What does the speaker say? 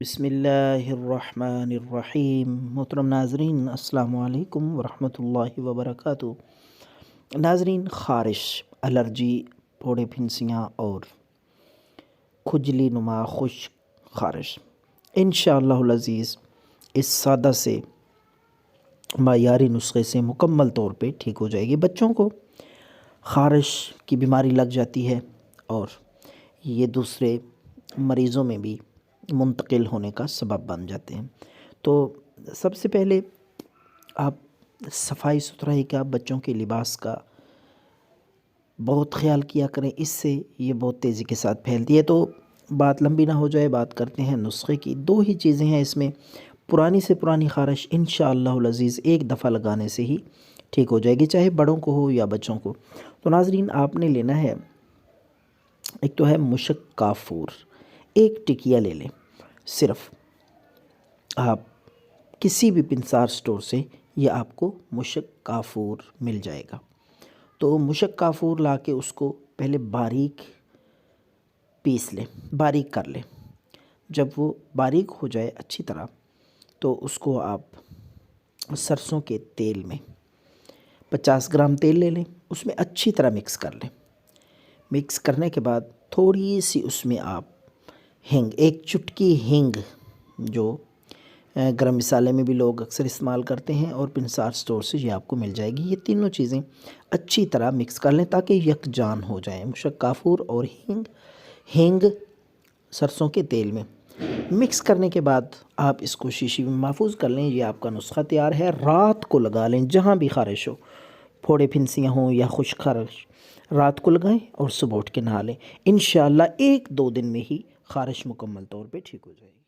بسم اللہ الرحمن الرحیم۔ محترم ناظرین، السلام علیکم ورحمۃ اللہ وبرکاتہ۔ ناظرین، خارش، الرجی، پھوڑے پھنسیاں اور کھجلی نما خشک خارش انشاءاللہ العزیز اس سادہ سے معیاری نسخے سے مکمل طور پہ ٹھیک ہو جائے گی۔ بچوں کو خارش کی بیماری لگ جاتی ہے اور یہ دوسرے مریضوں میں بھی منتقل ہونے کا سبب بن جاتے ہیں۔ تو سب سے پہلے آپ صفائی ستھرائی کا، بچوں کے لباس کا بہت خیال کیا کریں، اس سے یہ بہت تیزی کے ساتھ پھیلتی ہے۔ تو بات لمبی نہ ہو جائے، بات کرتے ہیں نسخے کی۔ دو ہی چیزیں ہیں اس میں، پرانی سے پرانی خارش انشاءاللہ العزیز ایک دفعہ لگانے سے ہی ٹھیک ہو جائے گی، چاہے بڑوں کو ہو یا بچوں کو۔ تو ناظرین، آپ نے لینا ہے، ایک تو ہے مشک کافور، ایک ٹکیا لے لیں۔ صرف آپ کسی بھی پنسار سٹور سے یہ آپ کو مشک کافور مل جائے گا۔ تو مشک کافور لا کے اس کو پہلے باریک پیس لیں، باریک کر لیں۔ جب وہ باریک ہو جائے اچھی طرح، تو اس کو آپ سرسوں کے تیل میں 50 گرام تیل لے لیں، اس میں اچھی طرح مکس کر لیں۔ مکس کرنے کے بعد تھوڑی سی اس میں آپ ہینگ، ایک چٹکی ہینگ، جو گرم مسالے میں بھی لوگ اکثر استعمال کرتے ہیں، اور پنسار سٹور سے یہ آپ کو مل جائے گی۔ یہ تینوں چیزیں اچھی طرح مکس کر لیں تاکہ یکجان ہو جائیں۔ مشک کافور اور ہینگ سرسوں کے تیل میں مکس کرنے کے بعد آپ اس کو شیشی میں محفوظ کر لیں۔ یہ آپ کا نسخہ تیار ہے۔ رات کو لگا لیں، جہاں بھی خارش ہو، پھوڑے پھنسیاں ہوں یا خشک خارش، رات کو لگائیں اور صبح اٹھ کے نہا لیں۔ انشاءاللہ 1-2 دن میں ہی خارش مکمل طور پہ ٹھیک ہو جائے گی۔